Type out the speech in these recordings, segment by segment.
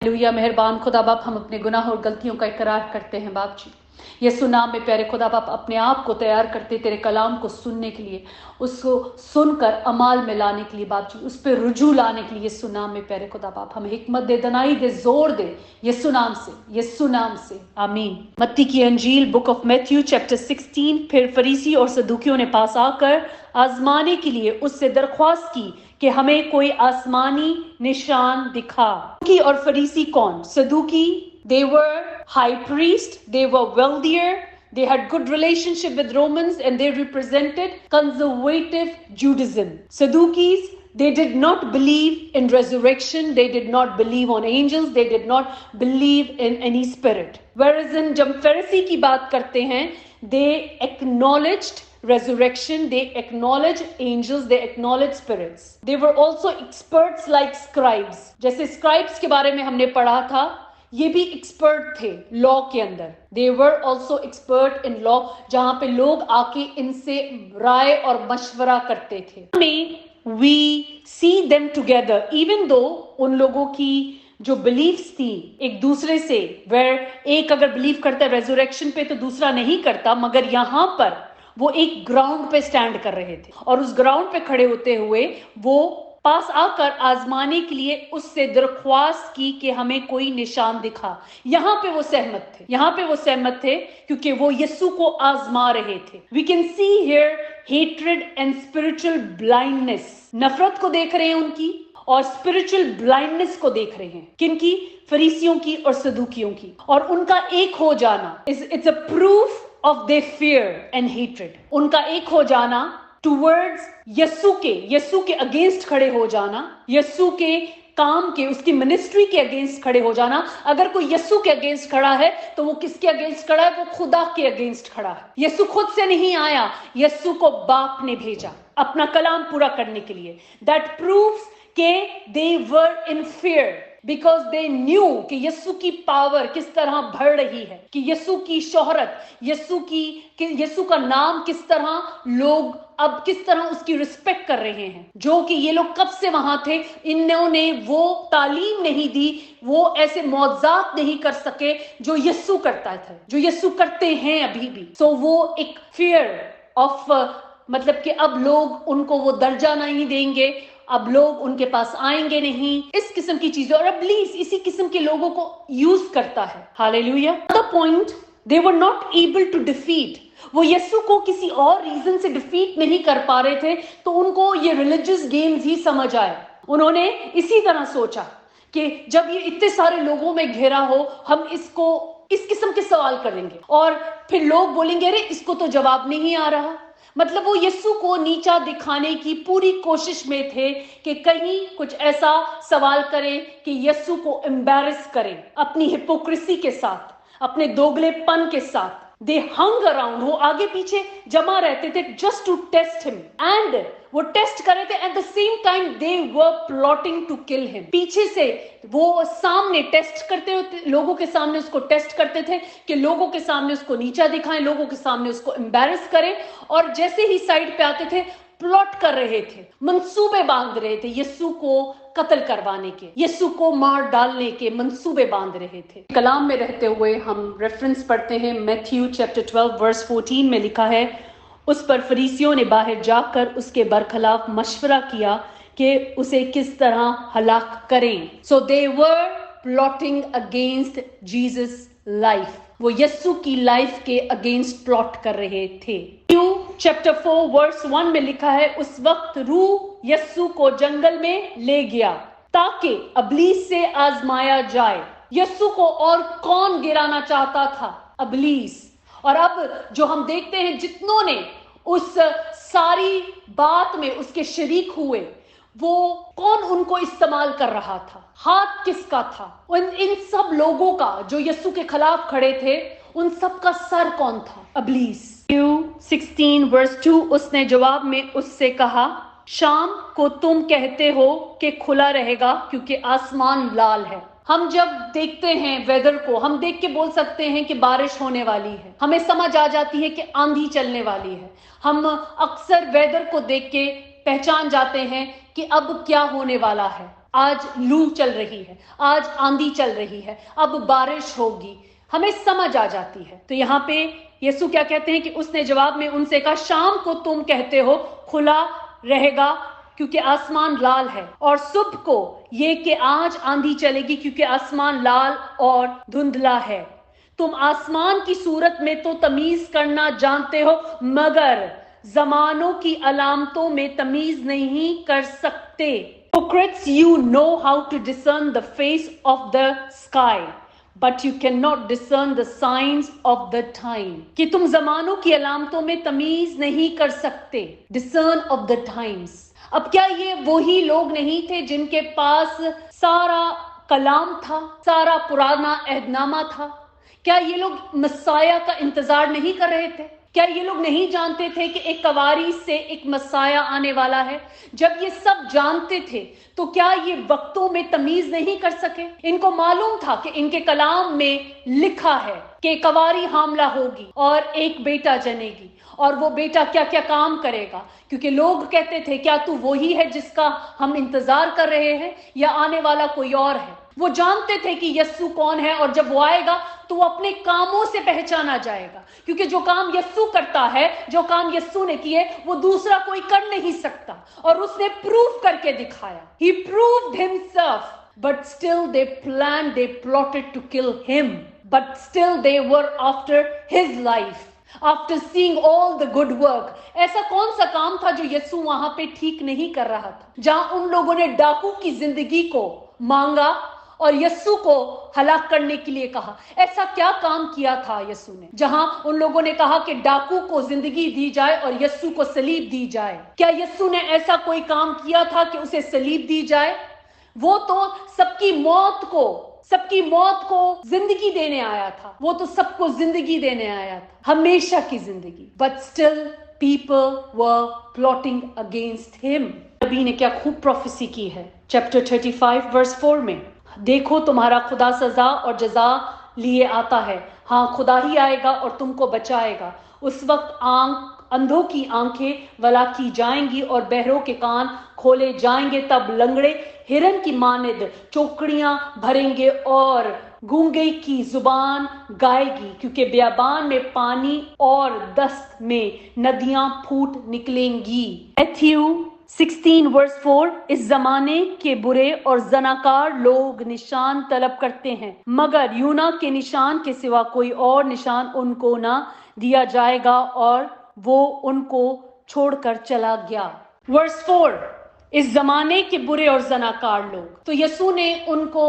Hallelujah. मेहरबान खुदा बाप, हम अपने गुनाह और गलतियों का इकरार करते हैं बाप जी। यीशु नाम में प्यारे खुदा बाप, अपने आप को तैयार करते तेरे कलाम को सुनने के लिए, उसको सुनकर अमाल में लाने के लिए बाप जी, उस पर रुजू लाने के लिए यीशु नाम में प्यारे खुदा बाप हमें हिकमत दे, दनाई दे, जोर दे यीशु नाम से, यीशु नाम से, आमीन। मत्ती की अंजील बुक ऑफ मैथ्यू चैप्टर 16। फिर फरीसी और सदूकियों ने पास आकर आजमाने के लिए उससे दरख्वास्त की कि हमें कोई आसमानी निशान दिखा। सदूकी और फरीसी कौन? सदूकी, they were high priest, they were wealthier, they had good relationship with Romans, and they represented conservative Judaism. Saddukis, they did not believe in resurrection, they did not believe on angels, they did not believe in any spirit. Whereas जब फरीसी की बात करते हैं, they acknowledged resurrection, they acknowledge angels, they acknowledge spirits. They were also experts like scribes. जैसे scribes के बारे में हमने पढ़ा था, ये भी एक्सपर्ट थे लॉ के अंदर. They were also expert in law, जहां पे लोग आके इनसे राय और मशवरा करते थे. हमें we see them together, even though उन लोगों की जो बिलीफ्स थी एक दूसरे से, where एक अगर बिलीव करता है रेजरेक्शन पे तो दूसरा नहीं करता, मगर यहाँ पर वो एक ग्राउंड पे स्टैंड कर रहे थे और उस ग्राउंड पे खड़े होते हुए वो पास आकर आजमाने के लिए उससे दरख्वास्त की कि हमें कोई निशान दिखा. यहाँ पे वो सहमत थे क्योंकि वो यीशु को आजमा रहे थे. We can see here hatred and spiritual blindness. नफरत को देख रहे हैं उनकी और स्पिरिचुअल ब्लाइंडनेस को देख रहे हैं. किनकी? फरीसियों की और सदूकियों की. और उनका एक हो जाना it's a proof of their fear and hatred. उनका एक हो जाना towards यीशु के अगेंस्ट खड़े हो जाना, यीशु के काम के, उसकी मिनिस्ट्री के अगेंस्ट खड़े हो जाना. अगर कोई यीशु के अगेंस्ट खड़ा है तो वो किसके अगेंस्ट खड़ा है? वो खुदा के अगेंस्ट खड़ा है. यीशु खुद से नहीं आया, यीशु को बाप ने भेजा अपना कलाम पूरा करने के लिए. That proves के they were in fear because they knew कि यीशु की पावर किस तरह बढ़ रही है, कि यीशु की शोहरत, यीशु का नाम किस तरह लोग अब किस तरह उसकी रिस्पेक्ट कर रहे हैं, जो कि ये लोग कब से वहां थे. इन्होंने वो तालीम नहीं दी, वो ऐसे मौजात नहीं कर सके जो यीशु करता था, जो यीशु करते हैं अभी भी. सो वो एक फियर ऑफ, मतलब कि अब लोग उनको वो दर्जा नहीं देंगे, अब लोग उनके पास आएंगे नहीं, इस किस्म की चीजें. और इब्लीस इसी किस्म के लोगों को यूज करता है. Hallelujah. The point, they were not able to defeat. वो यीशु को किसी और रीजन से डिफीट नहीं कर पा रहे थे, तो उनको ये रिलीजियस गेम्स ही समझ आए. उन्होंने इसी तरह सोचा कि जब ये इतने सारे लोगों में घेरा हो, हम इसको इस किस्म के सवाल करेंगे और फिर लोग बोलेंगे अरे इसको तो जवाब नहीं आ रहा. मतलब वो यीशु को नीचा दिखाने की पूरी कोशिश में थे कि कहीं कुछ ऐसा सवाल करें कि यीशु को एम्बैरेस करें अपनी हिपोक्रेसी के साथ, अपने दोगलेपन के साथ. दे हंग अराउंड, वो आगे पीछे जमा रहते थे just to test him, and वो टेस्ट कर रहे थे. At the same time they were plotting to kill him. पीछे से वो सामने टेस्ट करते होते, लोगों के सामने उसको टेस्ट करते थे कि लोगों के सामने उसको नीचा दिखाएं, लोगों के सामने उसको एम्बैरेस करें. और जैसे ही साइड पे आते थे प्लॉट कर रहे थे, मंसूबे बांध रहे थे यीशु को कत्ल करवाने के, यीशु को मार डालने के मंसूबे बांध रहे थे. कलाम में रहते हुए हम रेफरेंस पढ़ते हैं. मैथ्यू चैप्टर 12 वर्स 14 में लिखा है, उस पर फरीसियों ने बाहर जाकर उसके बरखिलाफ मशवरा किया कि उसे किस तरह हलाक करें. सो दे were plotting against Jesus life. वो यीशु की लाइफ के अगेंस्ट प्लॉट कर रहे थे. चैप्टर 4 वर्स 1 में लिखा है, उस वक्त रूह यीशु को जंगल में ले गया ताकि इब्लीस से आजमाया जाए. यीशु को और कौन गिराना चाहता था? इब्लीस. और अब जो हम देखते हैं, जितनों ने उस सारी बात में उसके शरीक हुए, वो कौन उनको इस्तेमाल कर रहा था? हाथ किसका था? इन सब लोगों का जो यीशु के खिलाफ खड़े थे, उन सब का सर कौन था? इब्लीस. 16 वर्स 2, उसने जवाब में उससे कहा, शाम को तुम कहते हो कि खुला रहेगा क्योंकि आसमान लाल है. हम जब देखते हैं वेदर को, हम देख के बोल सकते हैं कि बारिश होने वाली है, हमें समझ आ जाती है कि आंधी चलने वाली है. हम अक्सर वेदर को देख के पहचान जाते हैं कि अब क्या होने वाला है. آج لو چل رہی ہے، آج آندھی چل رہی ہے، اب بارش ہوگی، ہمیں سمجھ آ جاتی ہے۔ تو یہاں پہ یسوع کیا کہتے ہیں کہ اس نے جواب میں ان سے کہا، شام کو تم کہتے ہو کھلا رہے گا کیونکہ آسمان لال ہے، اور صبح کو یہ کہ آج آندھی چلے گی کیونکہ آسمان لال اور دھندلا ہے۔ تم آسمان کی صورت میں تو تمیز کرنا جانتے ہو، مگر زمانوں کی علامتوں میں تمیز نہیں کر سکتے۔ Hypocrites, you know how to discern the face of the sky, but you cannot discern the signs of the time. کہ تم زمانوں کی علامتوں میں تمیز نہیں کر سکتے۔ Discern of the times. اب کیا یہ وہی لوگ نہیں تھے جن کے پاس سارا کلام تھا، سارا پرانا عہد نامہ تھا؟ کیا یہ لوگ مسیح کا انتظار نہیں کر رہے تھے؟ کیا یہ لوگ نہیں جانتے تھے کہ ایک کواری سے ایک مسیح آنے والا ہے؟ جب یہ سب جانتے تھے تو کیا یہ وقتوں میں تمیز نہیں کر سکے؟ ان کو معلوم تھا کہ ان کے کلام میں لکھا ہے کہ کواری حاملہ ہوگی اور ایک بیٹا جنے گی، اور وہ بیٹا کیا کیا کام کرے گا، کیونکہ لوگ کہتے تھے کیا تو وہی ہے جس کا ہم انتظار کر رہے ہیں یا آنے والا کوئی اور ہے؟ وہ جانتے تھے کہ یسوع کون ہے، اور جب وہ آئے گا تو وہ اپنے کاموں سے پہچانا جائے گا، کیونکہ جو کام یسوع کرتا ہے، جو کام یسوع نے کیے، وہ دوسرا کوئی کر نہیں سکتا، اور اس نے پروف کر کے دکھایا۔ He proved himself, but still they plotted to kill him, but still they were after his life. After seeing all the good work, ایسا کون سا کام تھا جو یسوع وہاں پہ ٹھیک نہیں کر رہا تھا، جہاں ان لوگوں نے ڈاکو کی زندگی کو مانگا اور یسوع کو ہلاک کرنے کے لیے کہا؟ ایسا کیا کام کیا تھا یسوع نے جہاں ان لوگوں نے کہا کہ ڈاکو کو زندگی دی جائے اور یسوع کو صلیب دی جائے؟ کیا یسوع نے ایسا کوئی کام کیا تھا کہ اسے صلیب دی جائے؟ وہ تو سب کی موت کو زندگی دینے آیا تھا، وہ تو سب کو زندگی دینے آیا تھا، ہمیشہ کی زندگی۔ But still people were plotting against him. نبی نے کیا خوب پروفیسی کی ہے چیپٹر 35 ورس 4 میں، دیکھو تمہارا خدا سزا اور جزا لیے آتا ہے، ہاں خدا ہی آئے گا اور تم کو بچائے گا۔ اس وقت اندھوں کی آنکھیں ولا کی جائیں گی اور بہروں کے کان کھولے جائیں گے، تب لنگڑے ہرن کی مانند چوکڑیاں بھریں گے اور گونگے کی زبان گائے گی، کیونکہ بیابان میں پانی اور دست میں ندیاں پھوٹ نکلیں گی۔ میتھیو 16 ورس 4، اس زمانے کے برے اور زناکار لوگ نشان طلب کرتے ہیں، مگر یونا کے نشان کے سوا کوئی اور نشان ان کو نہ دیا جائے گا، اور وہ ان کو چھوڑ کر چلا گیا۔ ورس 4، اس زمانے کے برے اور زناکار لوگ۔ تو یسوع نے ان کو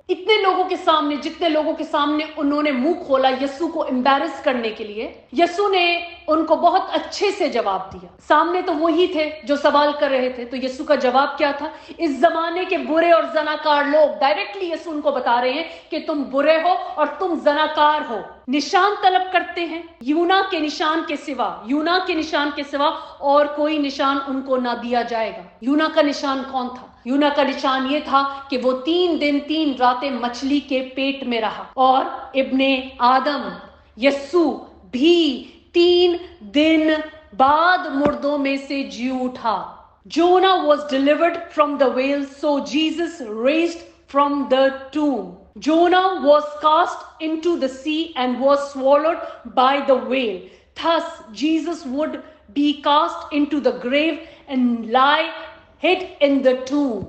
اتنے لوگوں کے سامنے، جتنے لوگوں کے سامنے انہوں نے منہ کھولا یسوع کو امبیرس کرنے کے لیے، یسوع نے ان کو بہت اچھے سے جواب دیا۔ سامنے تو وہی تھے جو سوال کر رہے تھے، تو یسوع کا جواب کیا تھا؟ اس زمانے کے برے اور زناکار لوگ، ڈائریکٹلی یسوع ان کو بتا رہے ہیں کہ تم برے ہو اور تم زناکار ہو، نشان طلب کرتے ہیں یونا کے نشان کے سوا اور کوئی نشان ان کو نہ دیا جائے گا۔ یونا کا نشان کون تھا؟ یونا کا نشان یہ تھا کہ وہ 3 دن 3 راتیں مچھلی کے پیٹ میں رہا، اور ابن آدم یسوع بھی 3 دن بعد مردوں میں سے جی اٹھا۔ Jonah was delivered from the whale, so Jesus raised from the tomb. Jonah was cast into the sea and was swallowed by the whale. Thus Jesus would be cast into the grave and lie hid in the tomb.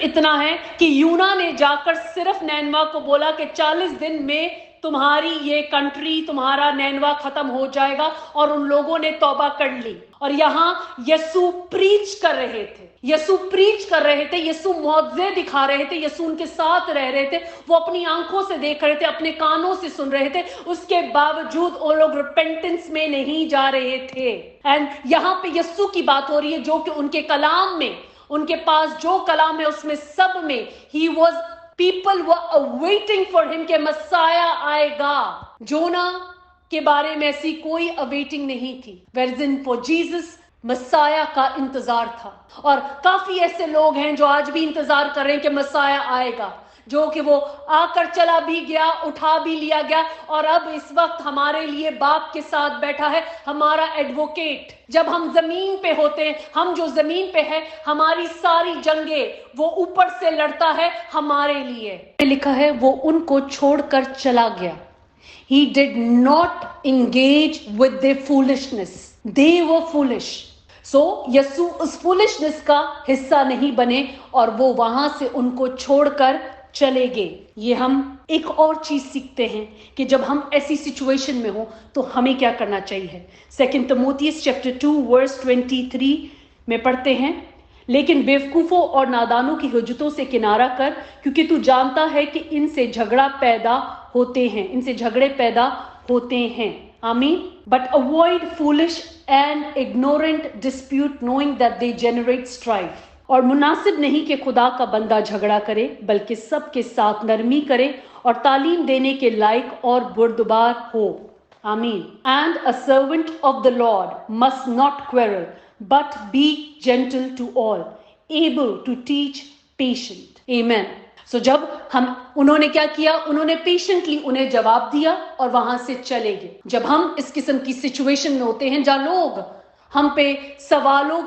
اتنا ہے کہ یونا نے جا کر صرف نینوا کو بولا کہ 40 دن میں تمہاری یہ کنٹری، تمہارا نینوا ختم ہو جائے گا، اور ان لوگوں نے توبہ کر لی۔ اور یہاں یسوع پریچ کر رہے تھے، یسوع معجزے دکھا رہے تھے، یسوع ان کے ساتھ رہ رہے تھے، وہ اپنی آنکھوں سے دیکھ رہے تھے، اپنے کانوں سے سن رہے تھے، اس کے باوجود وہ لوگ ریپینٹنس میں نہیں جا رہے تھے۔ اینڈ یہاں پہ یسوع کی بات ہو رہی ہے جو کہ ان کے کلام میں، ان کے پاس جو کلام ہے اس میں سب میں people were awaiting for him کہ مسیح آئے گا۔ جونا کے بارے میں ایسی کوئی awaiting نہیں تھی، whereas for Jesus مسیح کا انتظار تھا۔ اور کافی ایسے لوگ ہیں جو آج بھی انتظار کر رہے ہیں کہ مسیح آئے گا، जो कि वो आकर चला भी गया, उठा भी लिया गया, और अब इस वक्त हमारे लिए बाप के साथ बैठा है, हमारा एडवोकेट। जब हम जमीन पे होते हैं, हम जो जमीन पे है, हमारी सारी जंगें वो ऊपर से लड़ता है हमारे लिए। लिखा है वो उनको छोड़कर चला गया। He did not engage with their foolishness. They were foolish. So Yesu उस foolishness का हिस्सा नहीं बने और वो वहां से उनको छोड़कर चले गए। ये हम एक और चीज सीखते हैं कि जब हम ऐसी सिचुएशन में हो तो हमें क्या करना चाहिए। 2 तिमोथियस चैप्टर 2 वर्स 23 में पढ़ते हैं, लेकिन बेवकूफों और नादानों की हुज्जतों से किनारा कर, क्योंकि तू जानता है कि इनसे झगड़े पैदा होते हैं। आमीन। But avoid foolish and ignorant dispute knowing that they generate strife. और मुनासिब नहीं कि खुदा का बंदा झगड़ा करे, बल्कि सबके साथ नरमी करे और तालीम देने के लायक और बुर्दबार हो। आमीन। And a servant of the Lord must not quarrel but be gentle to all, able to teach, patient. Amen. So जब उन्होंने क्या किया, उन्होंने पेशेंटली उन्हें जवाब दिया और वहां से चले गए। जब हम इस किस्म की सिचुएशन में होते हैं जहां लोग हम पे सवालों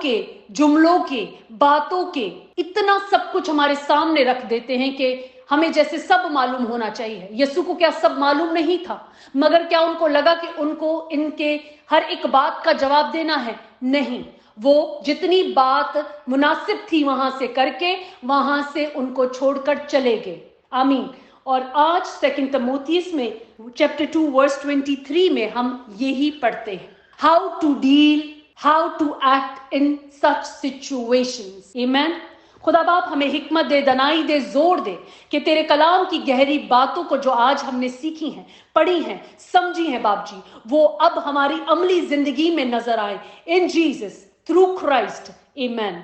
के जुमलों के बातों के इतना सब कुछ हमारे सामने रख देते हैं कि हमें जैसे सब मालूम होना चाहिए। यसु को क्या सब मालूम नहीं था? मगर क्या उनको लगा कि उनको इनके हर एक बात का जवाब देना है? नहीं, वो जितनी बात मुनासिब थी वहां से करके वहां से उनको छोड़कर चले गए। आमीन। और आज 2 तिमोथियस में चैप्टर 2 वर्स 23 में हम यही पढ़ते हैं, how to act in such situations. आमीन। खुदा बाप हमें हिकमत दे, दनाई दे, जोर दे कि तेरे कलाम की गहरी बातों को जो आज हमने सीखी हैं, पढ़ी हैं, समझी हैं बाप जी, वो अब हमारी अमली जिंदगी में नजर आए। इन जीसस, थ्रू क्राइस्ट। आमीन।